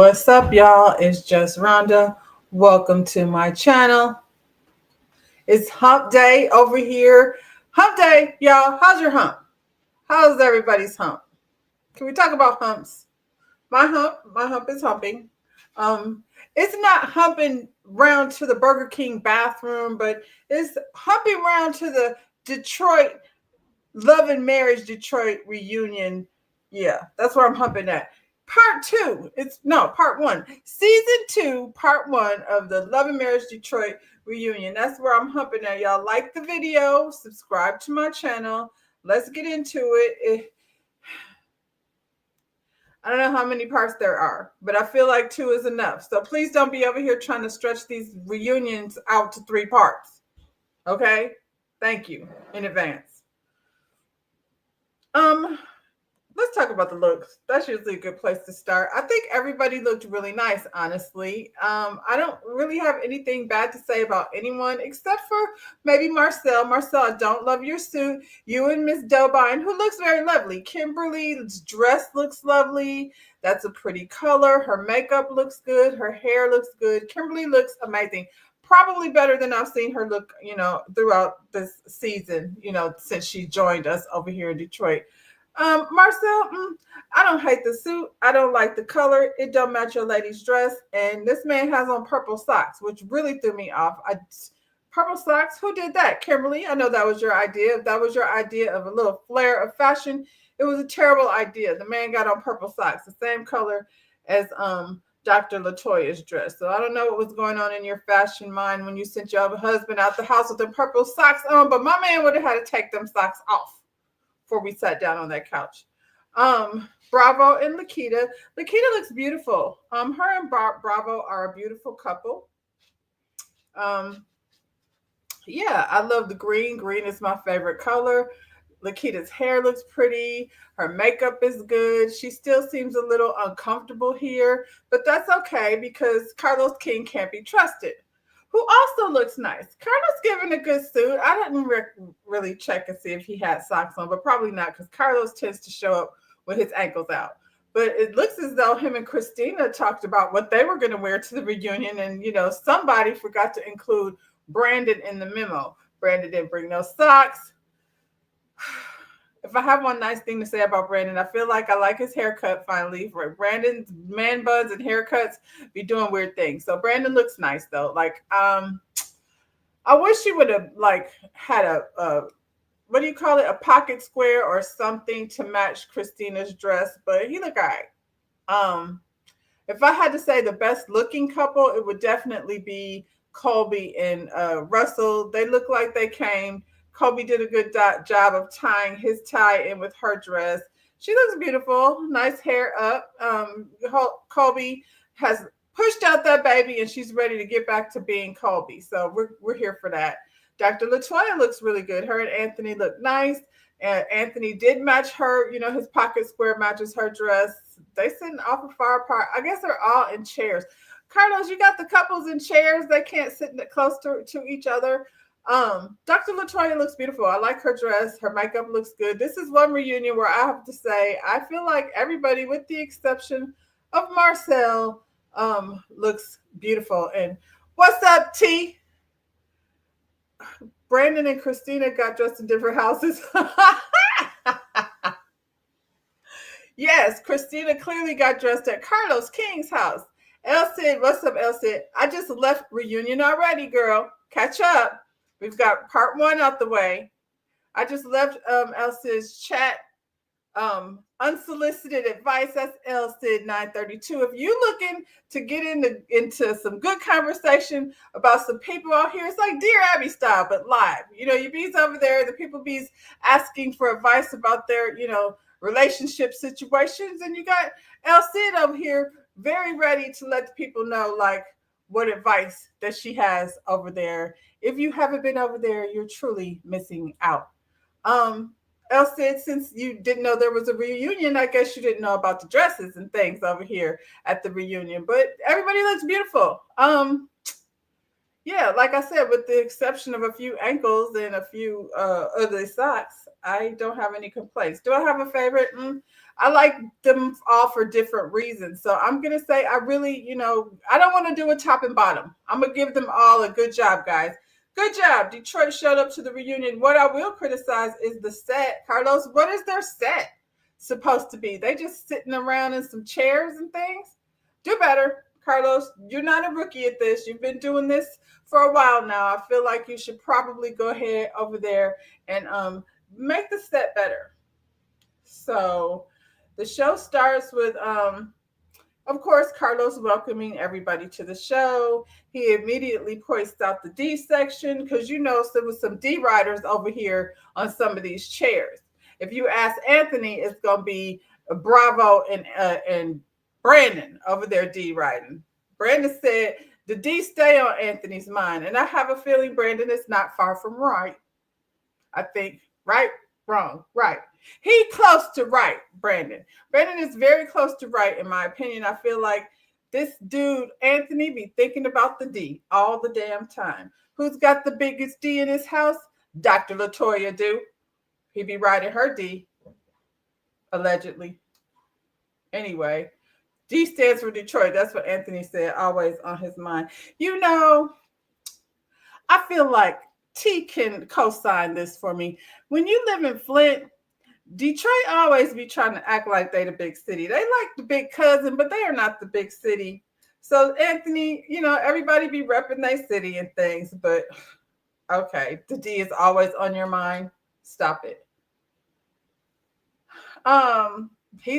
What's up, y'all? It's just Rhonda. Welcome to my channel. It's hump day over here. Hump day, y'all. How's your hump? How's everybody's hump? Can we talk about humps? My hump is humping. It's not humping round to the Burger King bathroom, but it's humping round to the Detroit Love and Marriage Detroit reunion. Yeah, that's where I'm humping at. Part two. It's no part one. Season two, part one of the Love and Marriage Detroit reunion. That's where I'm humping at. Y'all like the video, subscribe to my channel. Let's get into it. I don't know how many parts there are, but I feel like two is enough. So please don't be over here trying to stretch these reunions out to three parts. Okay? Thank you in advance. Let's talk about the looks. That's usually a good place to start. I think everybody looked really nice, honestly. I don't really have anything bad to say about anyone except for maybe Marcel. Marcel, I don't love your suit. You and Miss Dobine, who looks very lovely. Kimberly's dress looks lovely. That's a pretty color. Her makeup looks good. Her hair looks good. Kimberly looks amazing. Probably better than I've seen her look, throughout this season, since she joined us over here in Detroit. Marcel, I don't hate the suit. I don't like the color. It don't match your lady's dress. And this man has on purple socks, which really threw me off. Purple socks? Who did that? Kimberly, I know that was your idea. If that was your idea of a little flair of fashion, it was a terrible idea. The man got on purple socks, the same color as Dr. Latoya's dress. So I don't know what was going on in your fashion mind when you sent your husband out the house with the purple socks on, but my man would have had to take them socks off before we sat down on that couch. Bravo and Lakita. Lakita looks beautiful. Her and Bravo are a beautiful couple. Yeah, I love the green. Green is my favorite color. Lakita's hair looks pretty. Her makeup is good. She still seems a little uncomfortable here, but that's okay because Carlos King can't be trusted. Who also looks nice. Carlos given a good suit. I didn't really check and see if he had socks on, but probably not because Carlos tends to show up with his ankles out. But it looks as though him and Christina talked about what they were going to wear to the reunion. And, somebody forgot to include Brandon in the memo. Brandon didn't bring no socks. If I have one nice thing to say about Brandon, I feel like I like his haircut finally. For Brandon's man buns and haircuts be doing weird things. So Brandon looks nice though. I wish he would have had a what do you call it? A pocket square or something to match Christina's dress, but he looked all right. If I had to say the best looking couple, it would definitely be Colby and Russell. They look like they came. Colby did a good job of tying his tie in with her dress. She looks beautiful, nice hair up. Colby has pushed out that baby and she's ready to get back to being Colby. So we're here for that. Dr. Latoya looks really good. Her and Anthony look nice. And Anthony did match her, his pocket square matches her dress. They sitting awful far apart. I guess they're all in chairs. Carlos, you got the couples in chairs. They can't sit close to each other. Dr. Latoya looks beautiful. I like her dress. Her makeup looks good. This is one reunion where I have to say, I feel like everybody, with the exception of Marcel, looks beautiful. And what's up, T? Brandon and Christina got dressed in different houses. Yes, Christina clearly got dressed at Carlos King's house. El Cid, what's up, El Cid? I just left reunion already, girl. Catch up. We've got part one out the way. I just left El Cid's chat. Unsolicited advice. That's El Cid 932. If you're looking to get into some good conversation about some people out here, it's like Dear Abby style, but live. You bees over there, the people bees asking for advice about their, relationship situations, and you got El Cid over here very ready to let the people know what advice that she has over there. If you haven't been over there, you're truly missing out. El Cid, since you didn't know there was a reunion, I guess you didn't know about the dresses and things over here at the reunion, but everybody looks beautiful. Yeah, like I said, with the exception of a few ankles and a few ugly socks, I don't have any complaints. Do I have a favorite? I like them all for different reasons. So I'm gonna say I really, I don't want to do a top and bottom. I'm gonna give them all a good job, guys. Good job. Detroit showed up to the reunion. What I will criticize is the set. Carlos, what is their set supposed to be? They just sitting around in some chairs and things? Do better. Carlos, you're not a rookie at this. You've been doing this for a while now. I feel like you should probably go ahead over there and make the set better. So the show starts with of course, Carlos welcoming everybody to the show. He immediately points out the D section because there was some D riders over here on some of these chairs. If you ask Anthony, it's gonna be Bravo and Brandon over there D riding. Brandon said the D stay on Anthony's mind, and I have a feeling Brandon is not far from right. I think right, wrong, right. He close to right, Brandon. Brandon is very close to right, in my opinion. I feel like this dude, Anthony, be thinking about the D all the damn time. Who's got the biggest D in his house? Dr. Latoya do. He be riding her D, allegedly. Anyway, D stands for Detroit. That's what Anthony said, always on his mind. I feel like T can co-sign this for me. When you live in Flint, Detroit always be trying to act like they the big city. They like the big cousin, but they are not the big city. So Anthony, everybody be repping their city and things, but okay, the D is always on your mind. Stop it.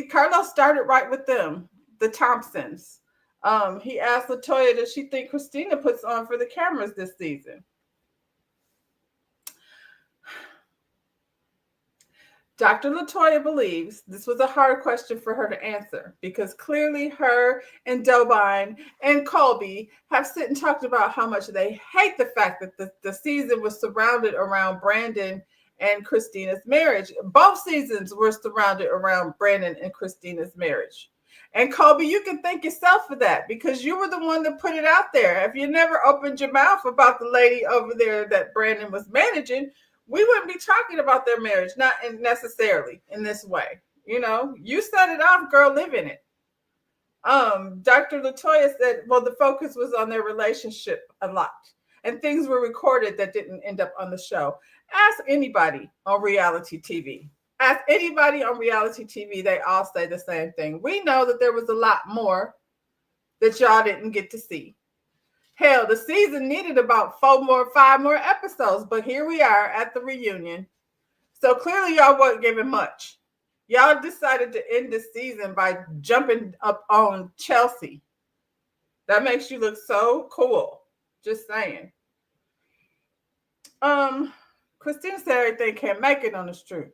Carlos started right with them, the Thompsons. He asked Latoya, does she think Christina puts on for the cameras this season? Dr. Latoya believes this was a hard question for her to answer because clearly her and Dobine and Colby have sit and talked about how much they hate the fact that the season was surrounded around Brandon and Christina's marriage. Both seasons were surrounded around Brandon and Christina's marriage. And Colby, you can thank yourself for that because you were the one that put it out there. If you never opened your mouth about the lady over there that Brandon was managing, we wouldn't be talking about their marriage, not necessarily in this way. You set it off, girl, live in it. Dr. Latoya said, well, the focus was on their relationship a lot. And things were recorded that didn't end up on the show. Ask anybody on reality TV. Ask anybody on reality TV, they all say the same thing. We know that there was a lot more that y'all didn't get to see. Hell, the season needed about 5 more episodes, but here we are at the reunion. So clearly y'all weren't giving much. Y'all decided to end the season by jumping up on Chelsea. That makes you look so cool. Just saying. Christina said everything can't make it on the street.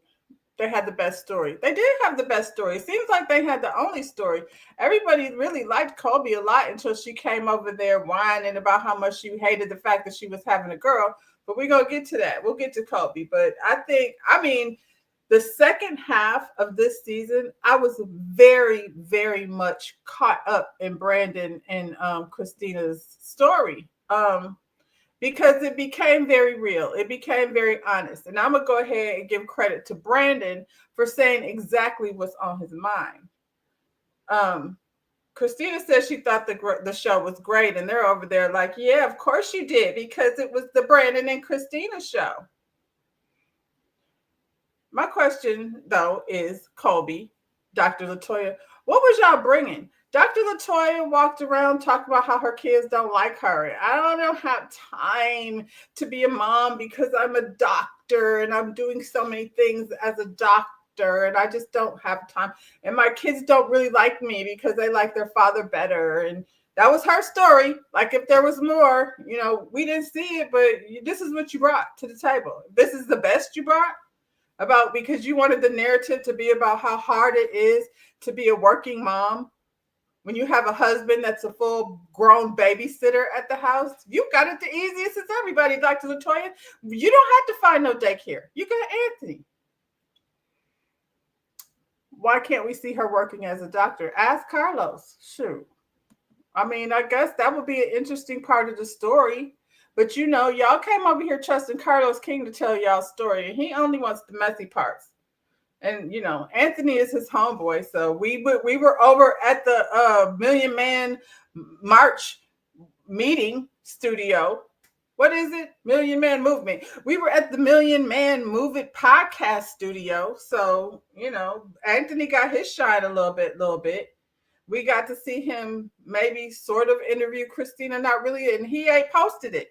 They had the best story. They did have the best story. It seems like they had the only story. Everybody really liked Colby a lot until she came over there whining about how much she hated the fact that she was having a girl. But we're going to get to that. We'll get to Colby. But the second half of this season, I was very, very much caught up in Brandon and Christina's story. Because it became very real. It became very honest. And I'm going to go ahead and give credit to Brandon for saying exactly what's on his mind. Christina said she thought the show was great. And they're over there like, yeah, of course you did. Because it was the Brandon and Christina show. My question, though, is Colby, Dr. Latoya, what was y'all bringing? Dr. Latoya walked around talking about how her kids don't like her. I don't have time to be a mom because I'm a doctor and I'm doing so many things as a doctor and I just don't have time. And my kids don't really like me because they like their father better. And that was her story. Like if there was more, we didn't see it, but this is what you brought to the table. This is the best you brought because you wanted the narrative to be about how hard it is to be a working mom. When you have a husband that's a full-grown babysitter at the house, you got it the easiest as everybody, Dr. Latoya. You don't have to find no daycare. You got Anthony. Why can't we see her working as a doctor? Ask Carlos. Shoot. I guess that would be an interesting part of the story. But y'all came over here trusting Carlos King to tell y'all story, and he only wants the messy parts. And Anthony is his homeboy, so we were over at the Million Man March meeting studio. What is it? Million Man Movement. We were at the Million Man Move It podcast studio. So, Anthony got his shine a little bit. We got to see him maybe sort of interview Christina, not really, and he ain't posted it.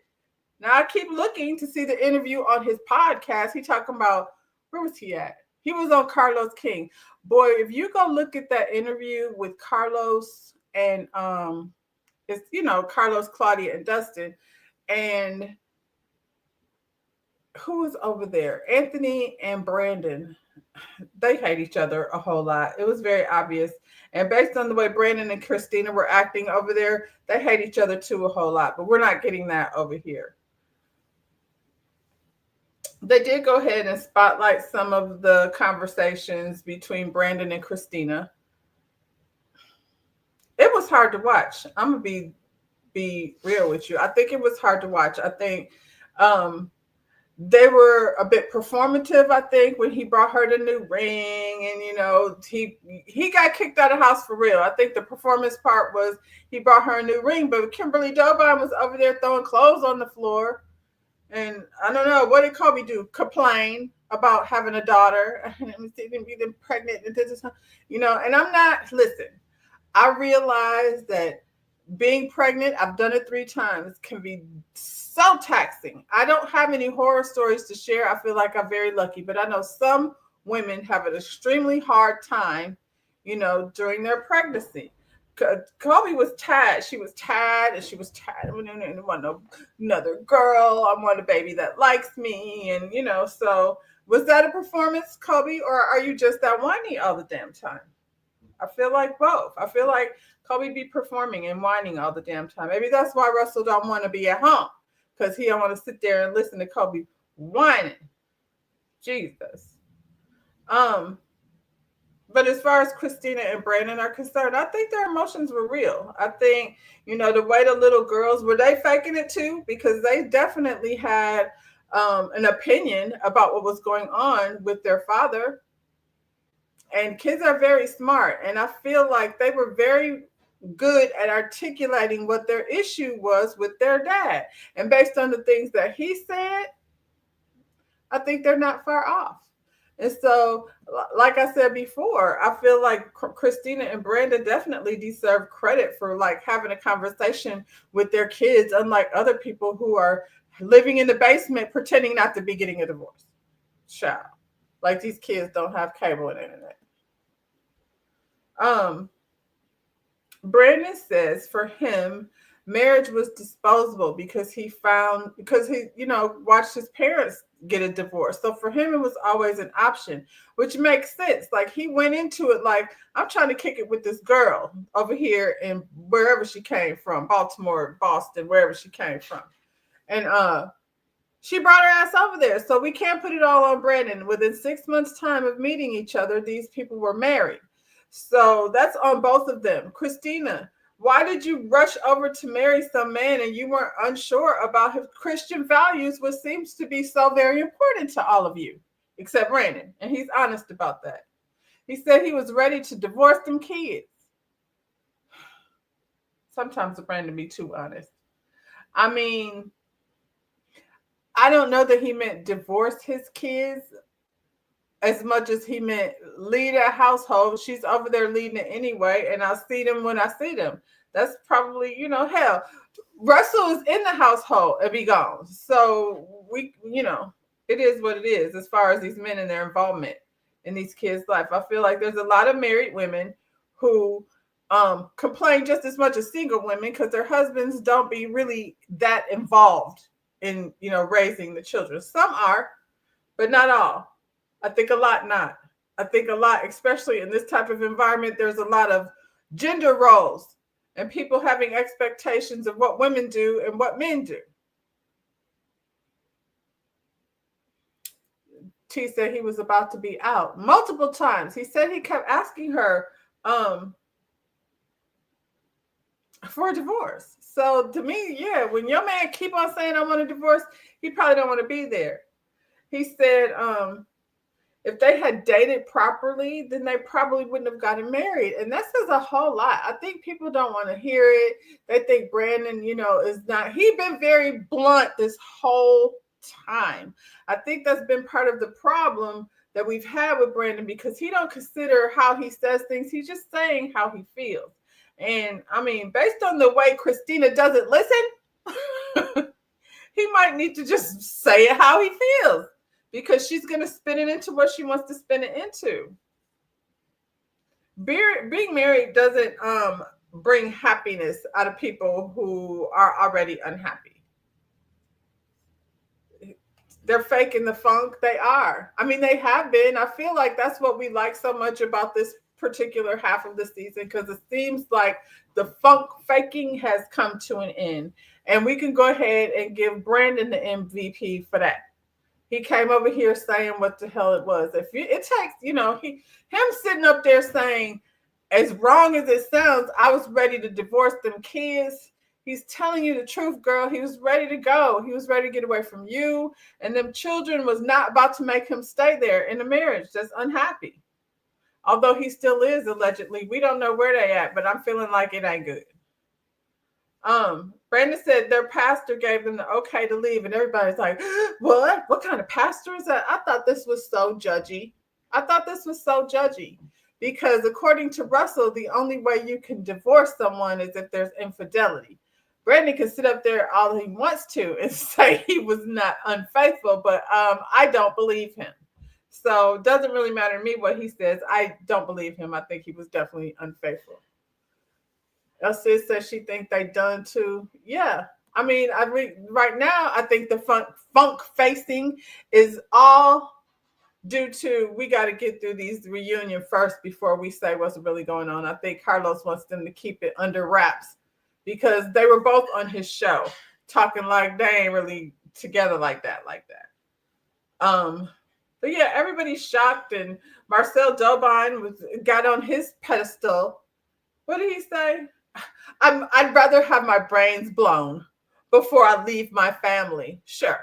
Now I keep looking to see the interview on his podcast. He talking about, where was he at? He was on Carlos King. Boy, if you go look at that interview with Carlos and it's Carlos, Claudia, and Dustin, and who was over there? Anthony and Brandon. They hate each other a whole lot. It was very obvious. And based on the way Brandon and Christina were acting over there, they hate each other too a whole lot. But we're not getting that over here. They did go ahead and spotlight some of the conversations between Brandon and Christina. It was hard to watch. I'm gonna be real with you. I think it was hard to watch. I think they were a bit performative. I think when he brought her the new ring, and he got kicked out of the house for real. I think the performance part was he brought her a new ring, but Kimberly Dobine was over there throwing clothes on the floor. And I don't know, what did Kobe do? Complain about having a daughter, being pregnant, and I'm not, listen, I realize that being pregnant, I've done it 3 times, can be so taxing. I don't have any horror stories to share. I feel like I'm very lucky, but I know some women have an extremely hard time, during their pregnancy. Kobe was tired. She was tired, and she was tired. I didn't want another girl. I want a baby that likes me. And, so was that a performance, Kobe, or are you just that whiny all the damn time? I feel like both. I feel like Kobe be performing and whining all the damn time. Maybe that's why Russell don't want to be at home, because he don't want to sit there and listen to Kobe whining. Jesus. But as far as Christina and Brandon are concerned, I think their emotions were real. I think, the way the little girls, were they faking it too? Because they definitely had an opinion about what was going on with their father. And kids are very smart. And I feel like they were very good at articulating what their issue was with their dad. And based on the things that he said, I think they're not far off. And so, like I said before, I feel like Christina and Brandon definitely deserve credit for having a conversation with their kids, unlike other people who are living in the basement pretending not to be getting a divorce. Child. Like these kids don't have cable and internet. Brandon says for him, marriage was disposable because he watched his parents get a divorce. So for him, it was always an option, which makes sense. Like he went into it like, I'm trying to kick it with this girl over here in wherever she came from, Baltimore, Boston, wherever she came from. And she brought her ass over there. So we can't put it all on Brandon. Within 6 months' time of meeting each other, these people were married. So that's on both of them. Christina, why did you rush over to marry some man and you weren't unsure about his Christian values, which seems to be so very important to all of you, except Brandon? And he's honest about that. He said he was ready to divorce them kids. Sometimes Brandon be too honest. I mean, I don't know that he meant divorce his kids as much as he meant lead a household. She's over there leading it anyway, and I'll see them when I see them. That's probably, hell. Russell is in the household and be gone. So it is what it is as far as these men and their involvement in these kids' life. I feel like there's a lot of married women who complain just as much as single women because their husbands don't be really that involved in, raising the children. Some are, but not all. I think a lot not. I think a lot, especially in this type of environment, there's a lot of gender roles and people having expectations of what women do and what men do. T said he was about to be out multiple times. He said he kept asking her, for a divorce. So to me, yeah, when your man keep on saying I want a divorce, he probably don't want to be there. He said, if they had dated properly, then they probably wouldn't have gotten married. And that says a whole lot. I think people don't want to hear it. They think Brandon, is not, he been very blunt this whole time. I think that's been part of the problem that we've had with Brandon, because he don't consider how he says things. He's just saying how he feels. And I mean, based on the way Christina doesn't listen, he might need to just say it how he feels, because she's going to spin it into what she wants to spin it into. Being married doesn't bring happiness out of people who are already unhappy. They're faking the funk. They are. I mean, they have been. I feel like that's what we like so much about this particular half of the season, because it seems like the funk faking has come to an end. And we can go ahead and give Brandon the MVP for that. He came over here saying what the hell it was. It takes, him sitting up there saying, as wrong as it sounds, I was ready to divorce them kids. He's telling you the truth, girl. He was ready to go. He was ready to get away from you. And them children was not about to make him stay there in a marriage that's unhappy. Although he still is, allegedly. We don't know where they at, but I'm feeling like it ain't good. Brandon said their pastor gave them the okay to leave, and everybody's like, what? What kind of pastor is that? I thought this was so judgy. Because according to Russell, the only way you can divorce someone is if there's infidelity. Brandon can sit up there all he wants to and say he was not unfaithful, but I don't believe him. So it doesn't really matter to me what he says. I don't believe him. I think he was definitely unfaithful. Elsie says she thinks they done too. Yeah. I mean, right now, I think the funk facing is all due to, we got to get through these reunion first before we say what's really going on. I think Carlos wants them to keep it under wraps, because they were both on his show talking like they ain't really together like that. But yeah, everybody's shocked, and Marcel Dobine got on his pedestal. What did he say? I'd rather have my brains blown before I leave my family. Sure.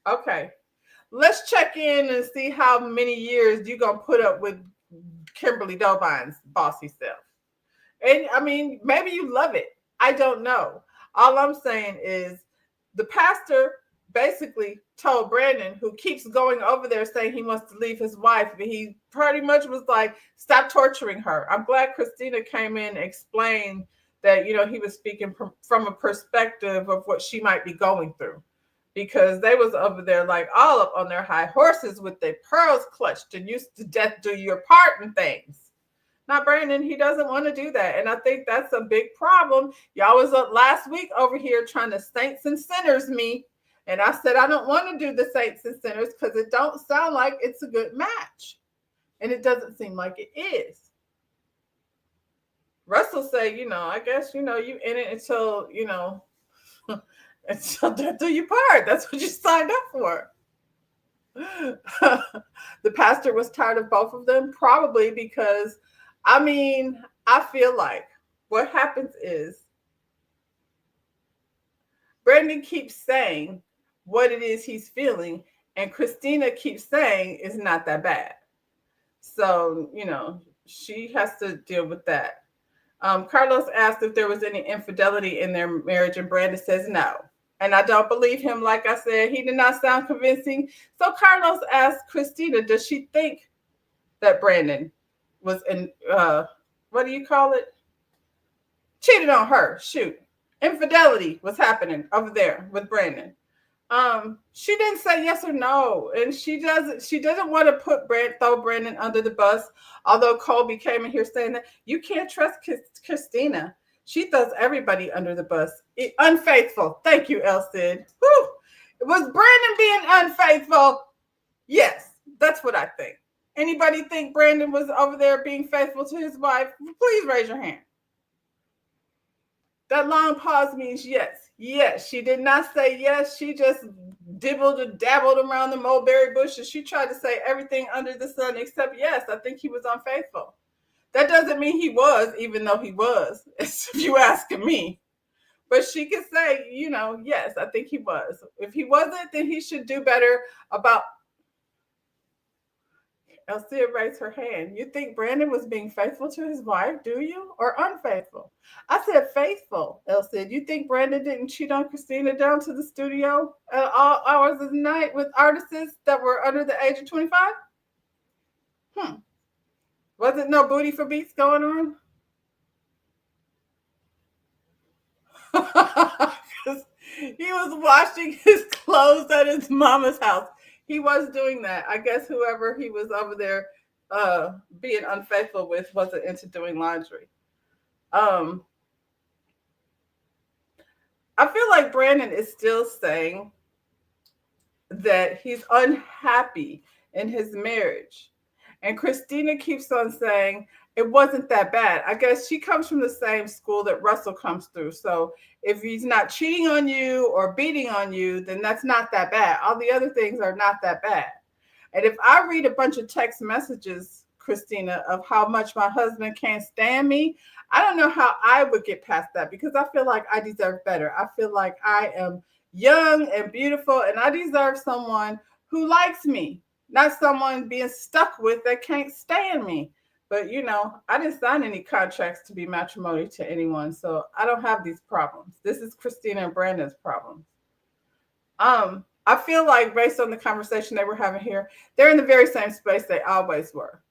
Okay. Let's check in and see how many years you're going to put up with Kimberly Dobine's bossy self. And I mean, maybe you love it. I don't know. All I'm saying is the pastor basically told Brandon, who keeps going over there saying he wants to leave his wife, but he pretty much was like, stop torturing her. I'm glad Christina came in and explained that, he was speaking from a perspective of what she might be going through, because they was over there like all up on their high horses with their pearls clutched and used to death do your part and things. Now, Brandon, he doesn't want to do that. And I think that's a big problem. Y'all was up last week over here trying to saints and sinners me. And I said, I don't want to do the saints and sinners because it don't sound like it's a good match. And it doesn't seem like it is. Russell said, I guess, you in it until, until death do you part. That's what you signed up for. The pastor was tired of both of them, probably because, I feel like what happens is Brandon keeps saying what it is he's feeling, and Christina keeps saying it's not that bad. So, she has to deal with that. Carlos asked if there was any infidelity in their marriage, and Brandon says no. And I don't believe him. Like I said, he did not sound convincing. So Carlos asked Christina, does she think that Brandon was in, what do you call it? Cheated on her. Shoot. Infidelity was happening over there with Brandon. She didn't say yes or no, and she doesn't want to throw Brandon under the bus. Although Colby came in here saying that you can't trust Christina. She throws everybody under the bus. Unfaithful. Thank you, El Cid. Whew. Was Brandon being unfaithful? Yes, that's what I think. Anybody think Brandon was over there being faithful to his wife? Please raise your hand. That long pause means yes. Yes, she did not say yes. She just dibbled and dabbled around the mulberry bushes. She tried to say everything under the sun except yes. I think he was unfaithful. That doesn't mean he was, even though he was, if you asking me. But she could say, yes, I think he was. If he wasn't, then he should do better about. Elsia raised her hand. You think Brandon was being faithful to his wife, do you? Or unfaithful? I said faithful, Elsia. You think Brandon didn't cheat on Christina down to the studio at all hours of the night with artists that were under the age of 25? Hmm. Wasn't no booty for beats going on? He was washing his clothes at his mama's house. He was doing that. I guess whoever he was over there being unfaithful with wasn't into doing laundry. Um, I feel like Brandon is still saying that he's unhappy in his marriage. And Christina keeps on saying it wasn't that bad. I guess she comes from the same school that Russell comes through. So if he's not cheating on you or beating on you, then that's not that bad. All the other things are not that bad. And if I read a bunch of text messages, Christina, of how much my husband can't stand me, I don't know how I would get past that because I feel like I deserve better. I feel like I am young and beautiful and I deserve someone who likes me, not someone being stuck with that can't stand me. But I didn't sign any contracts to be matrimony to anyone, so I don't have these problems. This is Christina and Brandon's problem. I feel like based on the conversation they were having here, they're in the very same space they always were.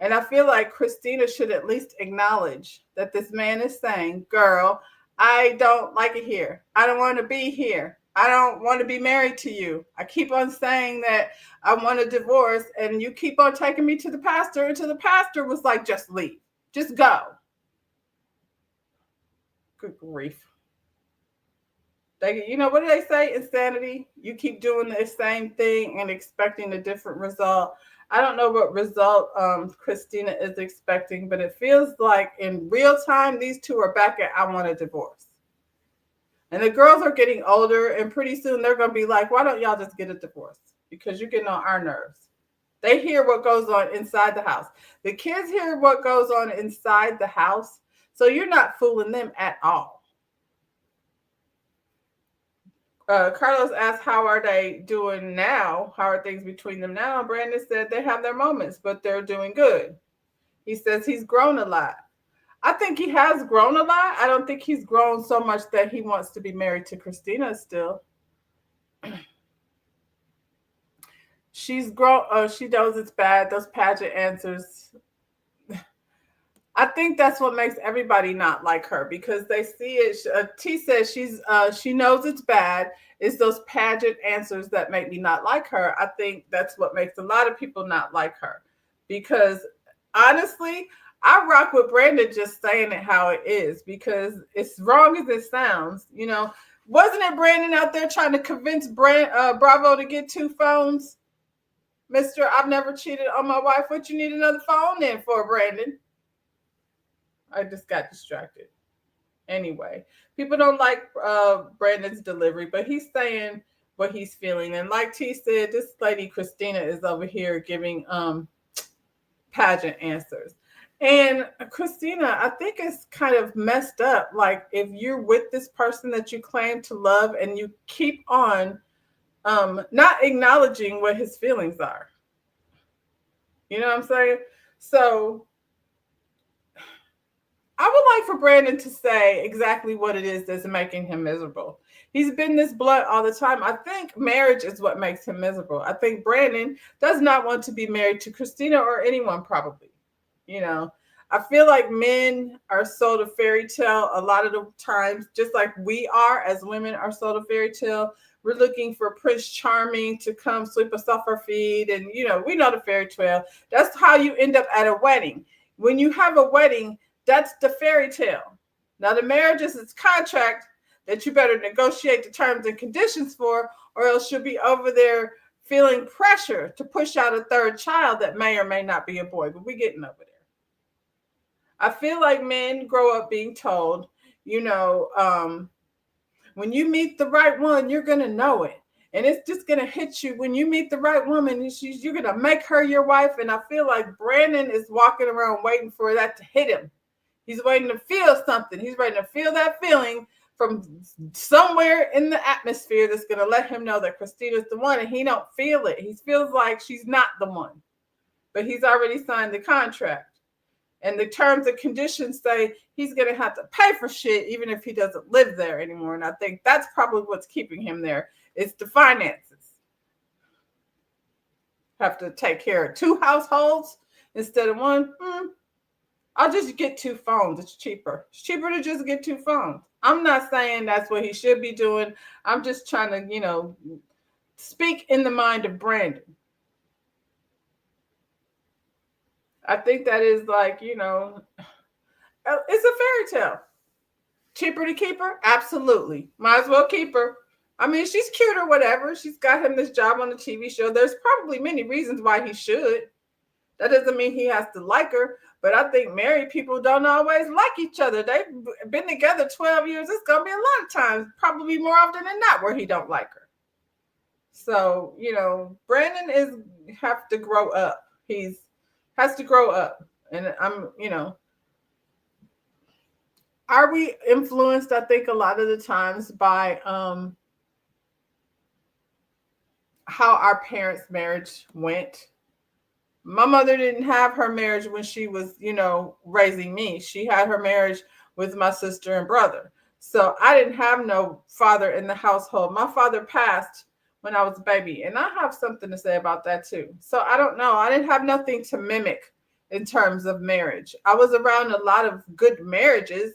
And I feel like Christina should at least acknowledge that this man is saying, girl, I don't like it here. I don't want to be here. I don't want to be married to you. I keep on saying that I want a divorce, and you keep on taking me to the pastor until the pastor was like, just leave. Just go. Good grief. What do they say? Insanity. You keep doing the same thing and expecting a different result. I don't know what result Christina is expecting, but it feels like in real time, these two are back at I want a divorce. And the girls are getting older, and pretty soon they're going to be like, why don't y'all just get a divorce? Because you're getting on our nerves. They hear what goes on inside the house. The kids hear what goes on inside the house. So you're not fooling them at all. Carlos asked, how are they doing now? How are things between them now? Brandon said they have their moments, but they're doing good. He says he's grown a lot. I think he has grown a lot. I don't think he's grown so much that he wants to be married to Christina still. She's grown. She knows it's bad. Those pageant answers. I think that's what makes everybody not like her because they see it. T says she knows it's bad. It's those pageant answers that make me not like her. I think that's what makes a lot of people not like her because honestly, I rock with Brandon just saying it how it is because it's wrong as it sounds. Wasn't it Brandon out there trying to convince Bravo to get 2 phones? Mr. I've never cheated on my wife. What you need another phone in for, Brandon? I just got distracted. Anyway, people don't like Brandon's delivery, but he's saying what he's feeling. And like T said, this lady Christina is over here giving pageant answers. And Christina, I think it's kind of messed up. Like if you're with this person that you claim to love and you keep on not acknowledging what his feelings are. You know what I'm saying? So I would like for Brandon to say exactly what it is that's making him miserable. He's been this blunt all the time. I think marriage is what makes him miserable. I think Brandon does not want to be married to Christina or anyone probably. I feel like men are sold a fairy tale a lot of the times, just like we are as women are sold a fairy tale. We're looking for Prince Charming to come sweep us off our feet. And, we know the fairy tale. That's how you end up at a wedding. When you have a wedding, that's the fairy tale. Now, the marriage is its contract that you better negotiate the terms and conditions for, or else you'll be over there feeling pressure to push out a 3rd child that may or may not be a boy. But we're getting over there. I feel like men grow up being told, when you meet the right one, you're going to know it. And it's just going to hit you when you meet the right woman. You're going to make her your wife. And I feel like Brandon is walking around waiting for that to hit him. He's waiting to feel something. He's waiting to feel that feeling from somewhere in the atmosphere that's going to let him know that Christina's the one, and he don't feel it. He feels like she's not the one, but he's already signed the contract. And the terms and conditions say he's going to have to pay for shit even if he doesn't live there anymore. And I think that's probably what's keeping him there. It's the finances. Have to take care of 2 households instead of 1. I'll just get 2 phones. It's cheaper. It's cheaper to just get 2 phones. I'm not saying that's what he should be doing. I'm just trying to, speak in the mind of Brandon. I think that is like, it's a fairy tale. Cheaper to keep her? Absolutely. Might as well keep her. I mean, she's cute or whatever. She's got him this job on the TV show. There's probably many reasons why he should. That doesn't mean he has to like her. But I think married people don't always like each other. They've been together 12 years. It's going to be a lot of times, probably more often than not, where he don't like her. So, Brandon have to grow up. Has to grow up. And are we influenced, I think, a lot of the times by how our parents' marriage went? My mother didn't have her marriage when she was, raising me. She had her marriage with my sister and brother. So I didn't have no father in the household. My father passed when I was a baby. And I have something to say about that too. So I don't know. I didn't have nothing to mimic in terms of marriage. I was around a lot of good marriages,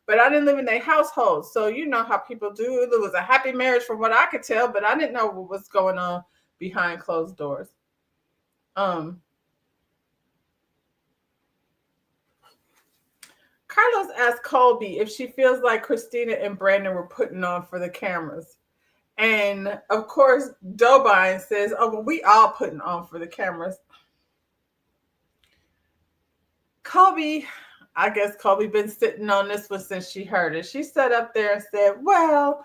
but I didn't live in their household. So you know how people do. It was a happy marriage from what I could tell, but I didn't know what was going on behind closed doors. Carlos asked Colby if she feels like Christina and Brandon were putting on for the cameras. And of course, Dobine says, oh, well, we all putting on for the cameras. Colby, I guess Colby been sitting on this one since she heard it. She sat up there and said, well,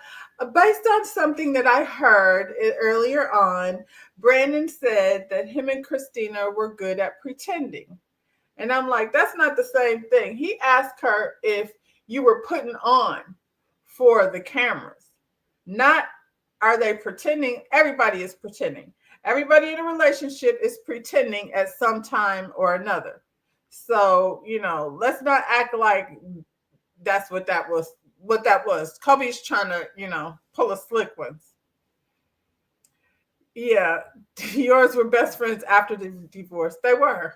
based on something that I heard earlier on, Brandon said that him and Christina were good at pretending. And I'm like, that's not the same thing. He asked her if you were putting on for the cameras. Not are they pretending? Everybody is pretending. Everybody in a relationship is pretending at some time or another. So, let's not act like that's what that was. Kobe's trying to, pull a slick ones. Yeah, yours were best friends after the divorce. They were.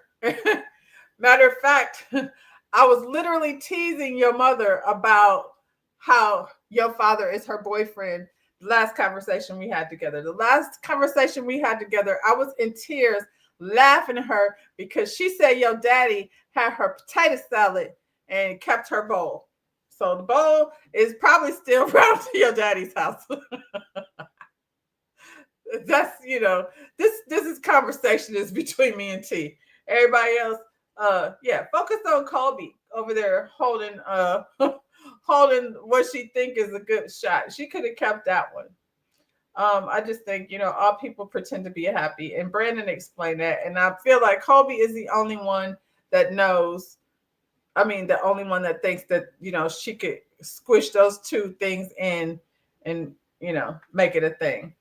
Matter of fact, I was literally teasing your mother about how your father is her boyfriend. The last conversation we had together. I was in tears laughing at her because she said your daddy had her potato salad and kept her bowl. So the bowl is probably still around to your daddy's house. That's, this is conversation is between me and T. Everybody else, focus on Colby over there holding holding what she think is a good shot. She could have kept that one. I just think, all people pretend to be happy. And Brandon explained that. And I feel like Colby is the only one that knows. I mean, the only one that thinks that, she could squish those 2 things in and, make it a thing.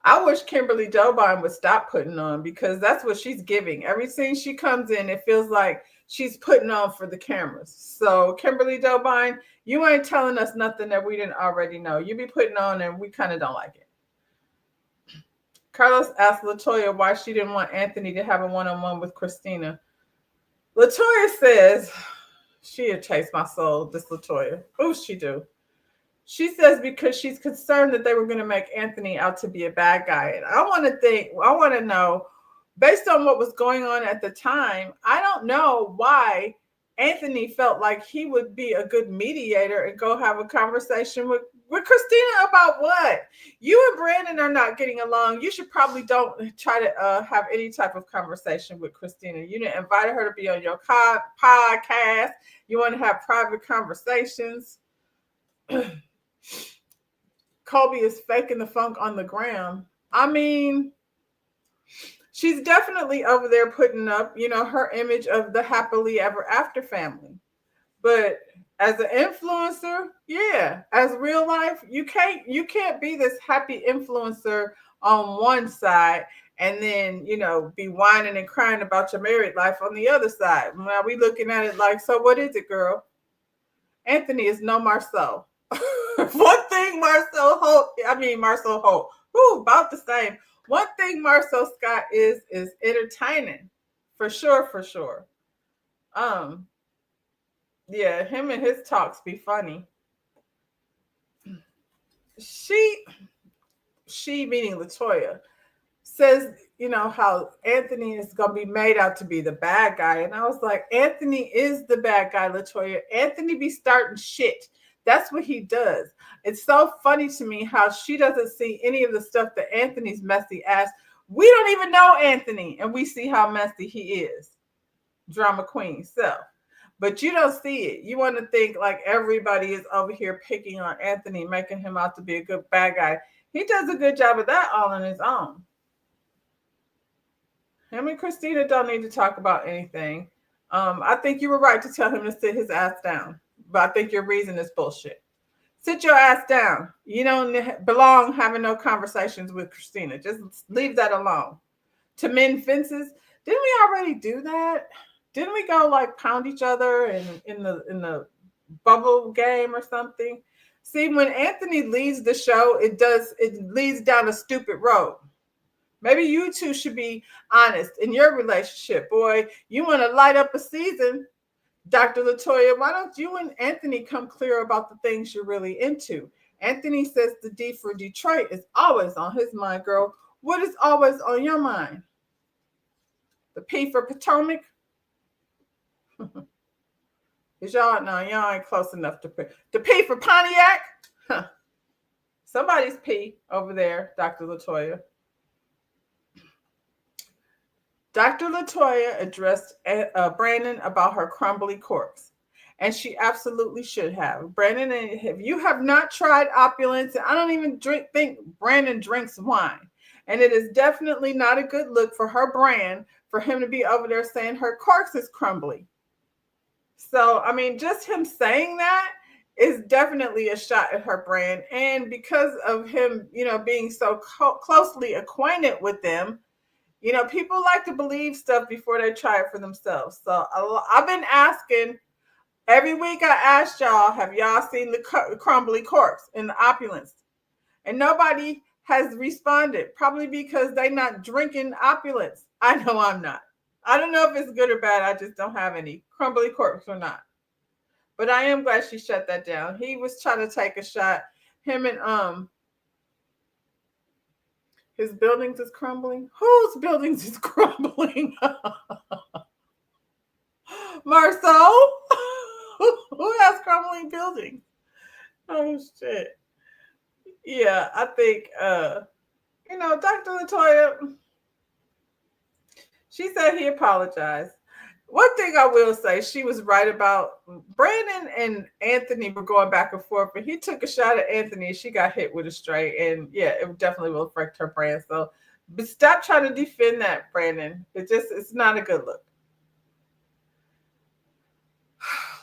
I wish Kimberly Dobine would stop putting on because that's what she's giving. Every scene she comes in, it feels like she's putting on for the cameras. So Kimberly Dobine, you ain't telling us nothing that we didn't already know. You be putting on and we kind of don't like it. Carlos asked LaToya why she didn't want Anthony to have a one-on-one with Christina. LaToya says, she'll chase my soul, this LaToya. Who she do? She says because she's concerned that they were going to make Anthony out to be a bad guy. And I want to know, based on what was going on at the time, I don't know why Anthony felt like he would be a good mediator and go have a conversation with Christina about what? You and Brandon are not getting along. You should probably don't try to have any type of conversation with Christina. You didn't invite her to be on your podcast. You want to have private conversations. Kobe is faking the funk on the gram. I mean, she's definitely over there putting up, her image of the happily ever after family. But as an influencer, yeah, as real life, you can't be this happy influencer on one side and then, be whining and crying about your married life on the other side. Now we looking at it like, so what is it, girl? Anthony is no Marcel. One thing Marcel Holt, who about the same. One thing Marcel Scott is entertaining, for sure, for sure. Um, yeah, him and his talks be funny. She she meaning Latoya says, how Anthony is gonna be made out to be the bad guy. And I was like, Anthony is the bad guy, Latoya. Anthony be starting shit. That's what he does. It's so funny to me how she doesn't see any of the stuff that Anthony's messy ass. We don't even know Anthony, and we see how messy he is. Drama queen self. But you don't see it. You want to think like everybody is over here picking on Anthony, making him out to be a good bad guy. He does a good job of that all on his own. Him and Christina don't need to talk about anything. I think you were right to tell him to sit his ass down. But I think your reason is bullshit. Sit your ass down. You don't belong having no conversations with Christina. Just leave that alone. To mend fences. Didn't we already do that? Didn't we go like pound each other in the bubble game or something? See, when Anthony leads the show, it leads down a stupid road. Maybe you two should be honest in your relationship. Boy, you want to light up a season, Dr. Latoya. Why don't you and Anthony come clear about the things you're really into? Anthony says the D for Detroit is always on his mind, girl. What is always on your mind? The P for Potomac? Is y'all ain't close enough to put the P for Pontiac? Huh. Somebody's P over there, Dr. Latoya. Dr. Latoya addressed Brandon about her crumbly corpse, and she absolutely should have. Brandon, if you have not tried opulence, I don't even think Brandon drinks wine, and it is definitely not a good look for her brand for him to be over there saying her corpse is crumbly. So, I mean, just him saying that is definitely a shot at her brand, and because of him, being so closely acquainted with them. People like to believe stuff before they try it for themselves. So I've been asking every week. I asked y'all, have y'all seen the crumbly corpse in the opulence? And nobody has responded, probably because they're not drinking opulence. I know I'm not. I don't know if it's good or bad. I just don't have any crumbly corpse or not. But I am glad she shut that down. He was trying to take a shot. Him and his buildings is crumbling. Whose buildings is crumbling? Marceau? Who has crumbling buildings? Oh shit. Yeah, I think Dr. Latoya, she said he apologized. One thing I will say, she was right about Brandon and Anthony were going back and forth, but he took a shot at Anthony and she got hit with a straight. And yeah, it definitely will affect her brand. So, but stop trying to defend that, Brandon. It's not a good look.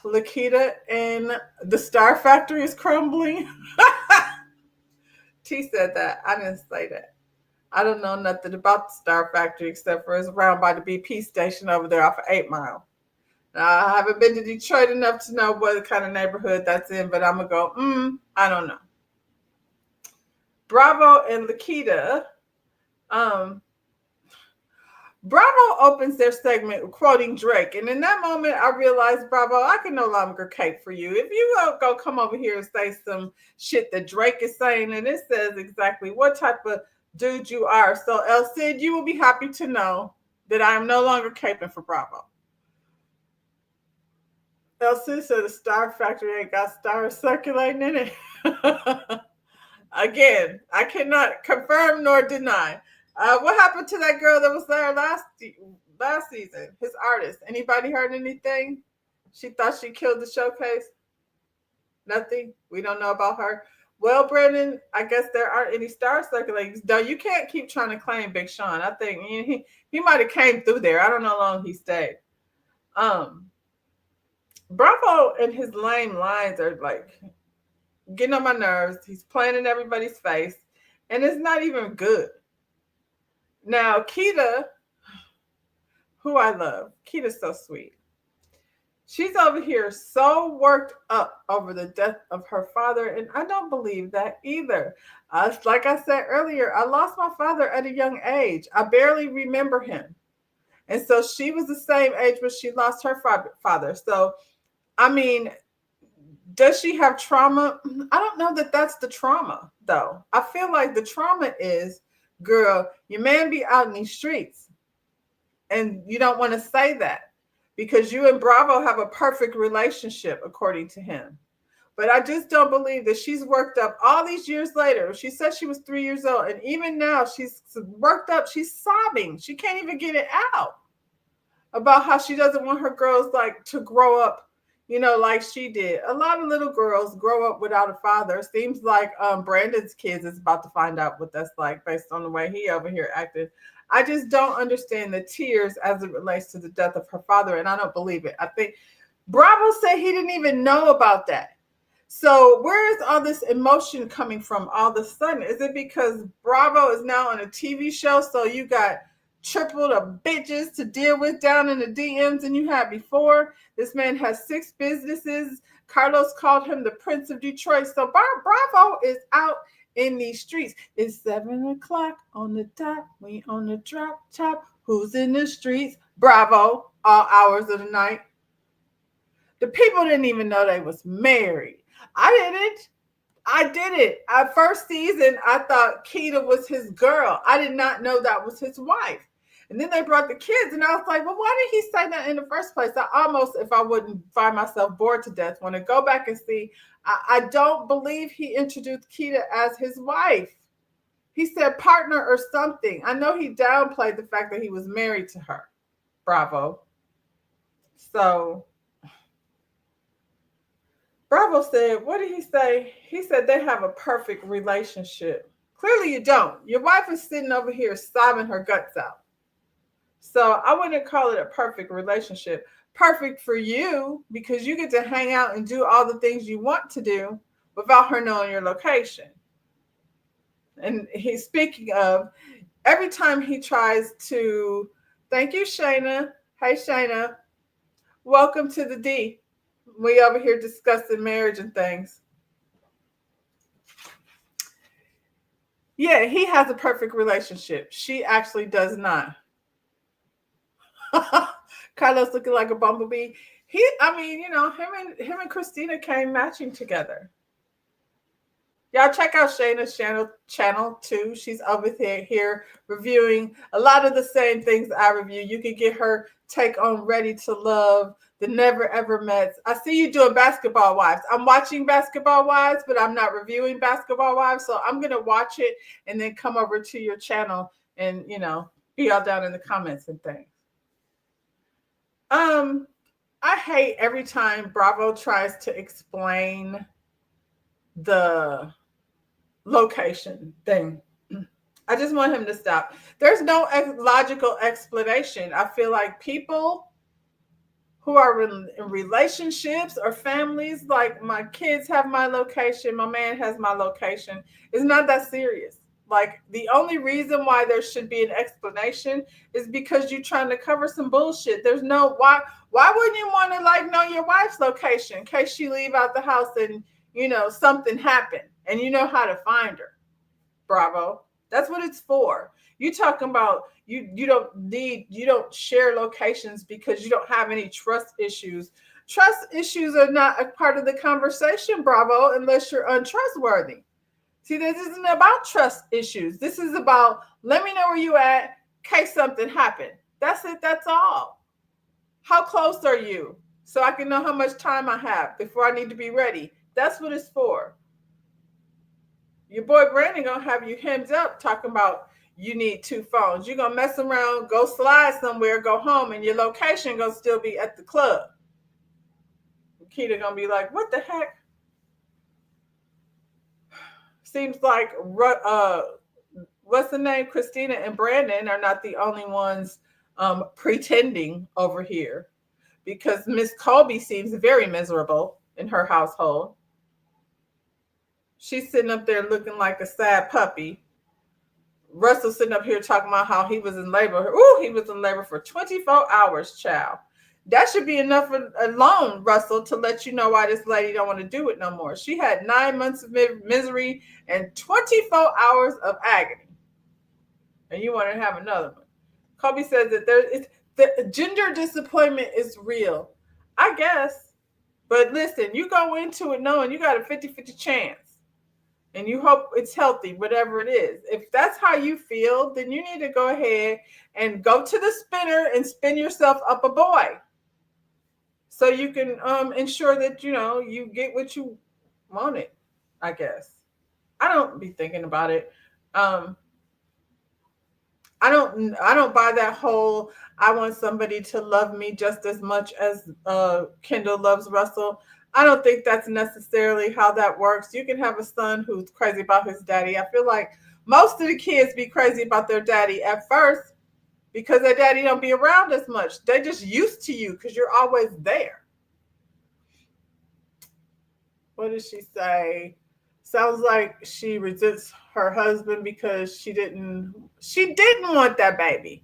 Lakita and the Star Factory is crumbling. T said that. I didn't say that. I don't know nothing about the Star Factory except for it's around by the BP station over there off of 8 Mile. Now, I haven't been to Detroit enough to know what kind of neighborhood that's in, but I'm going to go, I don't know. Bravo and Lakita. Bravo opens their segment quoting Drake. And in that moment, I realized, Bravo, I can no longer cape for you. If you go come over here and say some shit that Drake is saying, and it says exactly what type of dude you are. So, El Cid, you will be happy to know that I am no longer caping for Bravo. El Cid said the Star Factory ain't got stars circulating in it. Again, I cannot confirm nor deny. What happened to that girl that was there last season? His artist. Anybody heard anything? She thought she killed the showcase. Nothing. We don't know about her. Well, Brandon, I guess there aren't any stars circulating. Though you can't keep trying to claim Big Sean. I think he might have came through there. I don't know how long he stayed. Um, Bravo and his lame lines are like getting on my nerves. He's playing in everybody's face, and it's not even good. Now, Keita, who I love, Keita's so sweet. She's over here so worked up over the death of her father, and I don't believe that either. Like I said earlier, I lost my father at a young age. I barely remember him. And so she was the same age when she lost her father. So, I mean, does she have trauma? I don't know that that's the trauma, though. I feel like the trauma is, girl, your man be out in these streets, and you don't want to say that because you and Bravo have a perfect relationship, according to him. But I just don't believe that she's worked up all these years later. She said she was 3 years old, and even now she's worked up. She's sobbing. She can't even get it out about how she doesn't want her girls like to grow up, like she did. A lot of little girls grow up without a father. Seems like Brandon's kids is about to find out what that's like based on the way he over here acted. I just don't understand the tears as it relates to the death of her father, and I don't believe it. I think Bravo said he didn't even know about that. So where is all this emotion coming from all of a sudden? Is it because Bravo is now on a TV show, so you got triple the bitches to deal with down in the DMs than you had before? This man has 6 businesses. Carlos called him the Prince of Detroit. So Bravo is out in these streets. It's 7 o'clock on the dot. We on the drop top. Who's in the streets? Bravo, all hours of the night. The people didn't even know they was married. I did it. First season, I thought Keita was his girl. I did not know that was his wife. And then they brought the kids, and I was like, well, why did he say that in the first place? I almost, if I wouldn't find myself bored to death, want to go back and see. I don't believe he introduced Keita as his wife. He said partner or something. I know he downplayed the fact that he was married to her. Bravo. So Bravo said, what did he say? He said they have a perfect relationship. Clearly you don't. Your wife is sitting over here sobbing her guts out. So I wouldn't call it a perfect relationship. Perfect for you because you get to hang out and do all the things you want to do without her knowing your location. And he's speaking of, every time he tries to, thank you, Shayna. Hey, Shayna. Welcome to the D. We over here discussing marriage and things. Yeah, he has a perfect relationship. She actually does not. Carlos looking like a bumblebee. Him and Christina came matching together. Y'all check out Shayna's channel too. She's over here reviewing a lot of the same things I review. You can get her take on Ready to Love, The Never Ever Mets. I see you doing Basketball Wives. I'm watching Basketball Wives, but I'm not reviewing Basketball Wives. So I'm going to watch it and then come over to your channel and, be all down in the comments and things. I hate every time Bravo tries to explain the location thing. I just want him to stop. There's no logical explanation. I feel like people who are in relationships or families, like my kids have my location, my man has my location, it's not that serious. Like the only reason why there should be an explanation is because you're trying to cover some bullshit. There's no why wouldn't you want to know your wife's location in case she leave out the house and something happened and you know how to find her? Bravo. That's what it's for. You talking about you don't share locations because you don't have any trust issues. Trust issues are not a part of the conversation, Bravo, unless you're untrustworthy. See, this isn't about trust issues. This is about let me know where you at in case something happened. That's it. That's all. How close are you? So I can know how much time I have before I need to be ready. That's what it's for. Your boy Brandon gonna have you hemmed up talking about you need 2 phones. You're gonna mess around, go slide somewhere, go home, and your location gonna still be at the club. Keita gonna be like, what the heck? seems like what's the name? Christina and Brandon are not the only ones pretending over here, because Miss Colby seems very miserable in her household. She's sitting up there looking like a sad puppy. Russell sitting up here talking about how he was in labor. Ooh, he was in labor for 24 hours, child. That should be enough alone, Russell, to let you know why this lady don't want to do it no more. She had 9 months of misery and 24 hours of agony, and you want to have another one. Kobe says that the gender disappointment is real. I guess. But listen, you go into it knowing you got a 50-50 chance, and you hope it's healthy, whatever it is. If that's how you feel, then you need to go ahead and go to the spinner and spin yourself up a boy, so you can ensure that you get what you wanted. I guess I don't be thinking about it. Um, I don't buy that whole I want somebody to love me just as much as Kendall loves Russell. I don't think that's necessarily how that works. You can have a son who's crazy about his daddy. I feel like most of the kids be crazy about their daddy at first because their daddy don't be around as much. They just used to you because you're always there. What did she say? Sounds like she resents her husband because she didn't want that baby.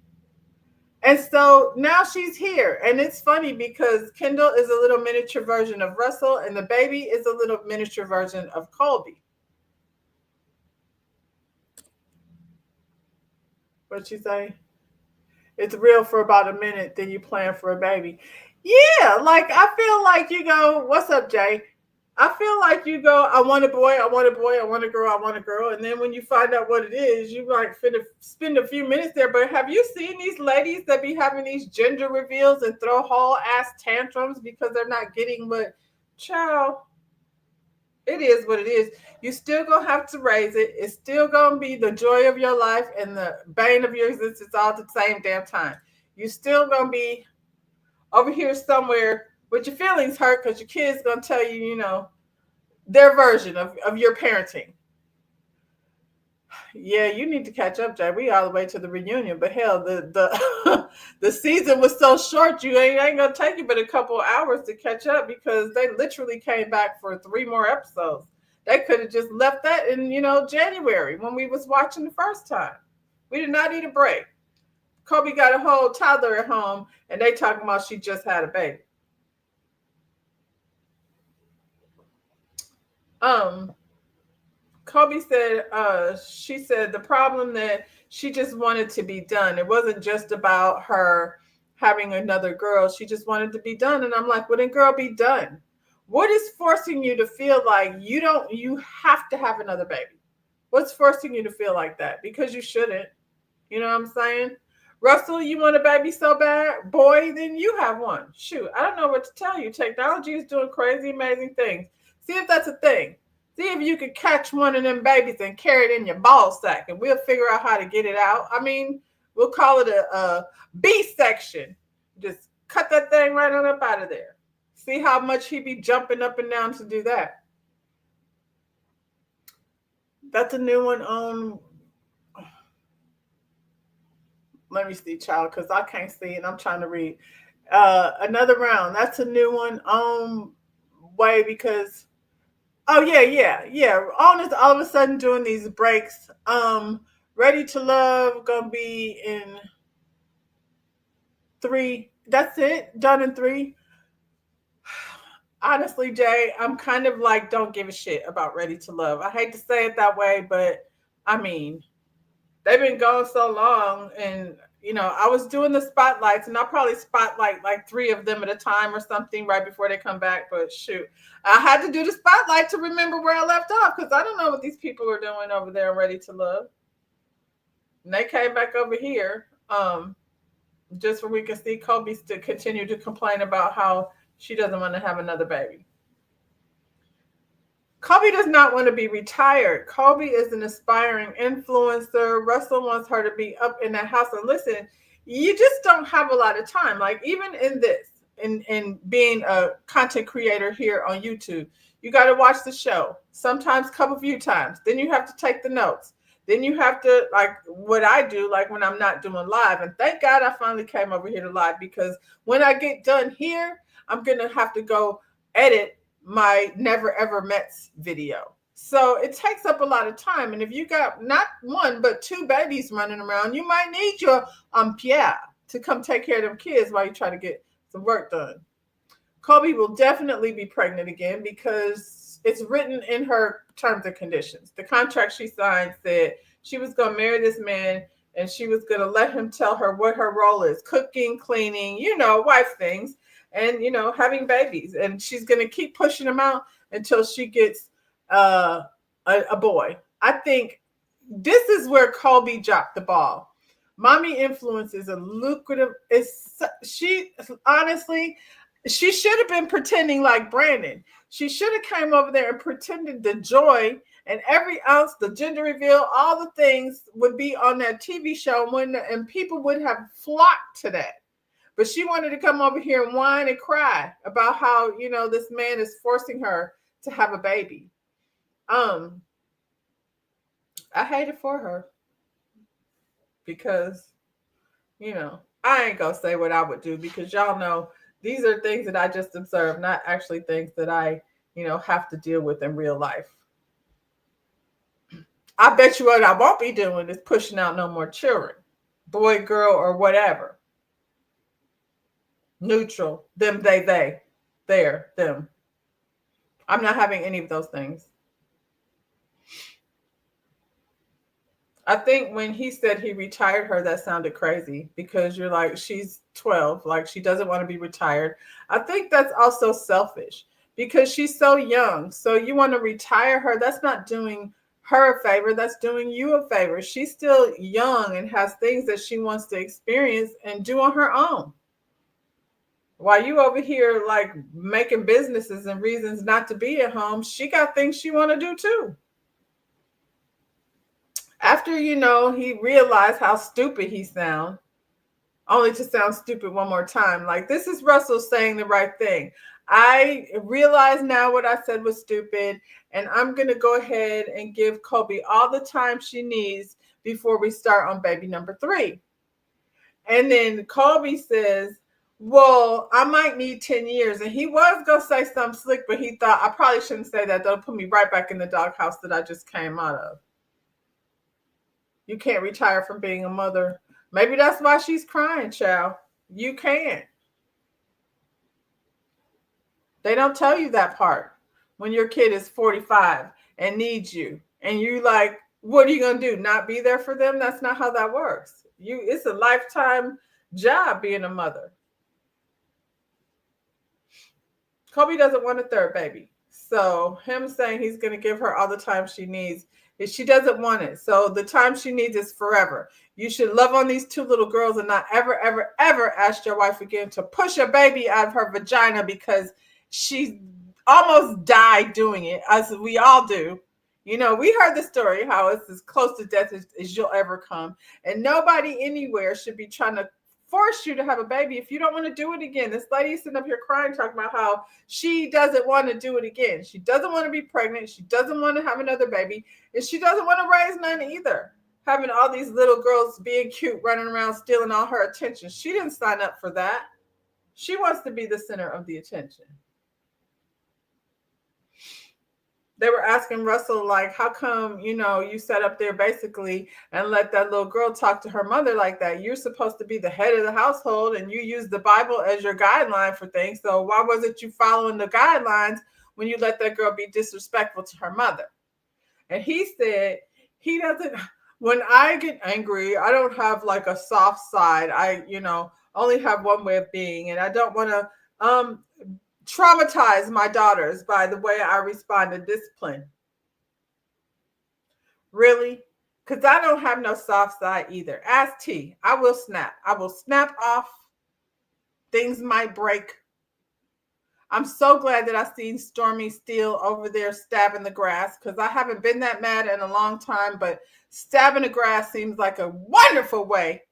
And so now she's here. And it's funny because Kendall is a little miniature version of Russell and the baby is a little miniature version of Colby. What'd she say? It's real for about a minute, then you plan for a baby. Yeah, like I feel like you go, what's up, Jay? I feel like you go, I want a boy, I want a boy, I want a girl, I want a girl. And then when you find out what it is, you like spend a few minutes there. But have you seen these ladies that be having these gender reveals and throw whole ass tantrums because they're not getting what, child, it is what it is. You still gonna have to raise it. It's still gonna be the joy of your life and the bane of your existence all at the same damn time. You still gonna be over here somewhere with your feelings hurt because your kid's gonna tell you, their version of your parenting. Yeah, you need to catch up, Jay. We all the way to the reunion, but hell, the the season was so short. You ain't gonna take you but a couple hours to catch up because they literally came back for 3 more episodes. They could have just left that in January when we was watching the first time. We did not need a break. Kobe got a whole toddler at home, and they talking about she just had a baby. Um, Kobe said, she said the problem that she just wanted to be done. It wasn't just about her having another girl. She just wanted to be done. And I'm like, well, then girl, be done. What is forcing you to feel like you have to have another baby? What's forcing you to feel like that? Because you shouldn't. You know what I'm saying? Russell, you want a baby so bad? Boy, then you have one. Shoot, I don't know what to tell you. Technology is doing crazy, amazing things. See if that's a thing. See if you could catch one of them babies and carry it in your ball sack, and we'll figure out how to get it out. I mean, we'll call it a B section. Just cut that thing right on up out of there. See how much he be jumping up and down to do that. That's a new one on. Let me see, child, because I can't see and I'm trying to read. Another round. That's a new one on way because oh yeah. On is all of a sudden doing these breaks. Ready to Love gonna be in 3. That's it. Done in 3. Honestly, Jay, I'm kind of like don't give a shit about Ready to Love. I hate to say it that way, but I mean, they've been going so long, and I was doing the spotlights, and I'll probably spotlight like 3 of them at a time or something right before they come back. But shoot, I had to do the spotlight to remember where I left off because I don't know what these people are doing over there Ready to Love. And they came back over here, just where we can see Kobe to continue to complain about how she doesn't want to have another baby. Kobe does not want to be retired. Kobe is an aspiring influencer. Russell wants her to be up in that house. And listen, you just don't have a lot of time. Like even in this, in being a content creator here on YouTube. You got to watch the show, sometimes a couple few times. Then you have to take the notes. Then you have to, like what I do, like when I'm not doing live. And thank God I finally came over here to live, because when I get done here, I'm going to have to go edit my Never Ever Mets video. So it takes up a lot of time. And if you got not one, but two babies running around, you might need your Pierre to come take care of them kids while you try to get some work done. Kobe will definitely be pregnant again because it's written in her terms and conditions. The contract she signed said she was going to marry this man and she was going to let him tell her what her role is: cooking, cleaning, wife things, and, having babies. And she's going to keep pushing him out until she gets a boy. I think this is where Kobe dropped the ball. Mommy influence is a lucrative. She should have been pretending like Brandon. She should have came over there and pretended the joy and every ounce, the gender reveal, all the things would be on that TV show and people would have flocked to that. But she wanted to come over here and whine and cry about how, this man is forcing her to have a baby. I hate it for her because, I ain't gonna say what I would do, because y'all know these are things that I just observe, not actually things that I, have to deal with in real life. I bet you what I won't be doing is pushing out no more children, boy, girl, or whatever. Neutral, them, they, there, them. I'm not having any of those things. I think when he said he retired her, that sounded crazy, because you're like, she's 12, like she doesn't want to be retired. I think that's also selfish because she's so young. So you want to retire her. That's not doing her a favor. That's doing you a favor. She's still young and has things that she wants to experience and do on her own. While you over here like making businesses and reasons not to be at home, she got things she want to do too. After, he realized how stupid he sound, only to sound stupid one more time. Like, this is Russell saying the right thing. I realize now what I said was stupid, and I'm going to go ahead and give Kobe all the time she needs before we start on baby number 3. And then Kobe says, well, I might need 10 years. And he was going to say something slick, but he thought, I probably shouldn't say that. That'll put me right back in the doghouse that I just came out of. You can't retire from being a mother. Maybe that's why she's crying, child. You can't. They don't tell you that part when your kid is 45 and needs you. And you like, what are you going to do? Not be there for them? That's not how that works. It's a lifetime job being a mother. Kobe doesn't want a third baby. So him saying he's going to give her all the time she needs, she doesn't want it. So the time she needs is forever. You should love on these 2 little girls and not ever, ever, ever ask your wife again to push a baby out of her vagina, because she almost died doing it, as we all do. We heard the story, how it's as close to death as you'll ever come. And nobody anywhere should be trying to force you to have a baby if you don't want to do it again. This lady sitting up here crying, talking about how she doesn't want to do it again. She doesn't want to be pregnant. She doesn't want to have another baby. And she doesn't want to raise none either. Having all these little girls being cute, running around, stealing all her attention. She didn't sign up for that. She wants to be the center of the attention. They were asking Russell, like, how come, you sat up there basically and let that little girl talk to her mother like that? You're supposed to be the head of the household and you use the Bible as your guideline for things. So why wasn't you following the guidelines when you let that girl be disrespectful to her mother? And he said he doesn't, when I get angry, I don't have like a soft side. I, only have one way of being, and I don't want to, traumatize my daughters by the way I respond to discipline. Really? Because I don't have no soft side either. Ask T. I will snap. I will snap off. Things might break. I'm so glad that I've seen Stormy Steele over there stabbing the grass, because I haven't been that mad in a long time, but stabbing the grass seems like a wonderful way.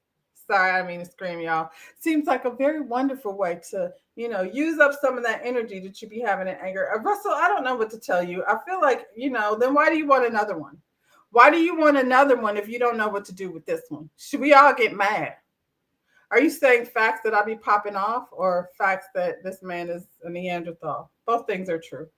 Sorry, I mean to scream, y'all. Seems like a very wonderful way to, use up some of that energy that you be having in anger. Russell, I don't know what to tell you. I feel like, then why do you want another one? Why do you want another one if you don't know what to do with this one? Should we all get mad? Are you saying facts that I be popping off or facts that this man is a Neanderthal? Both things are true.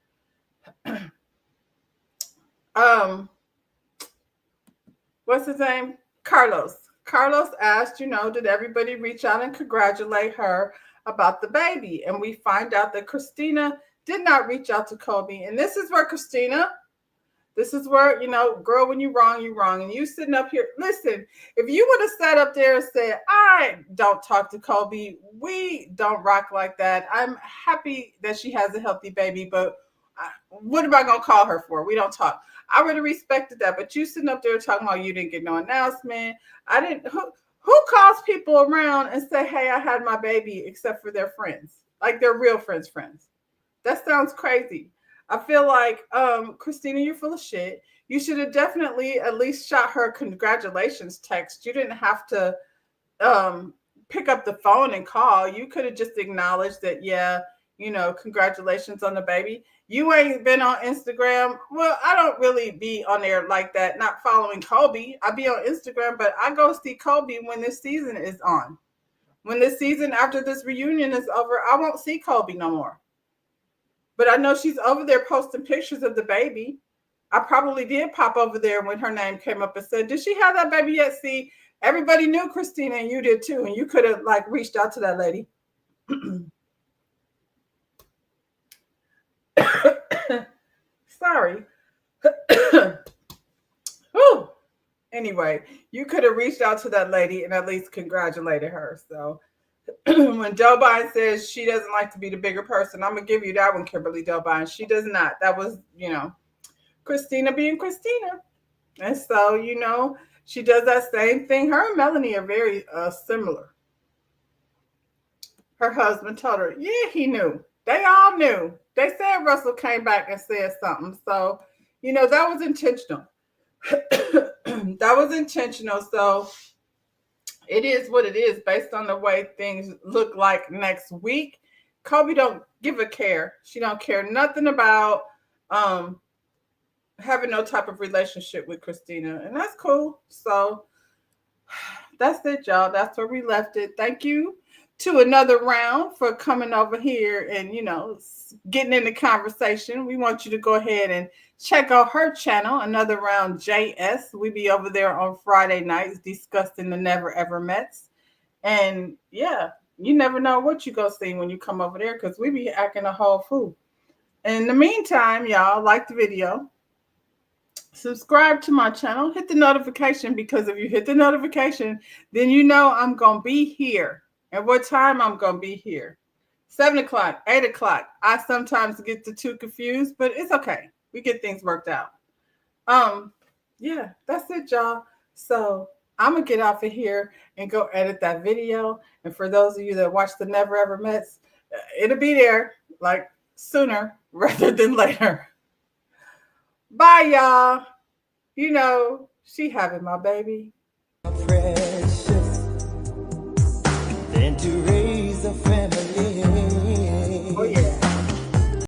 What's his name? Carlos. Carlos asked, did everybody reach out and congratulate her about the baby? And we find out that Christina did not reach out to Kobe. And this is where girl, when you're wrong, you're wrong. And you sitting up here, listen, if you would have sat up there and said, I don't talk to Kobe, we don't rock like that. I'm happy that she has a healthy baby, but what am I going to call her for? We don't talk. I would have respected that. But you sitting up there talking about you didn't get no announcement. I didn't. Who calls people around and say, hey, I had my baby, except for their friends, like their real friends. That sounds crazy. I feel like, Christina, you're full of shit. You should have definitely at least shot her a congratulations text. You didn't have to pick up the phone and call. You could have just acknowledged that, yeah, congratulations on the baby. You ain't been on Instagram. Well, I don't really be on there like that, not following Kobe. I be on Instagram, but I go see Kobe when this season is on. When this season after this reunion is over, I won't see Kobe no more. But I know she's over there posting pictures of the baby. I probably did pop over there when her name came up and said, did she have that baby yet? See, everybody knew Christina and you did too. And you could have reached out to that lady. Sorry. Anyway, you could have reached out to that lady and at least congratulated her. So when Joe Biden says she doesn't like to be the bigger person, I'm going to give you that one, Kimberly Joe Biden. She does not. That was, Christina being Christina. And so, she does that same thing. Her and Melanie are very similar. Her husband told her, yeah, he knew. They all knew. They said Russell came back and said something. So, that was intentional. That was intentional. So it is what it is based on the way things look like next week. Kobe don't give a care. She don't care nothing about having no type of relationship with Christina. And that's cool. So that's it, y'all. That's where we left it. Thank you to Another Round for coming over here and, getting in the conversation. We want you to go ahead and check out her channel, Another Round JS. We be over there on Friday nights discussing the Never Ever Mets. And yeah, you never know what you go see when you come over there because we be acting a whole fool. In the meantime, y'all, like the video, subscribe to my channel, hit the notification, because if you hit the notification, then I'm going to be here. And what time I'm going to be here? 7 o'clock, 8 o'clock. I sometimes get the two confused, but it's okay. We get things worked out. Yeah, that's it, y'all. So I'm going to get off of here and go edit that video. And for those of you that watch the Never Ever Mets, it'll be there sooner rather than later. Bye, y'all. She having my baby. Precious, than to raise a family.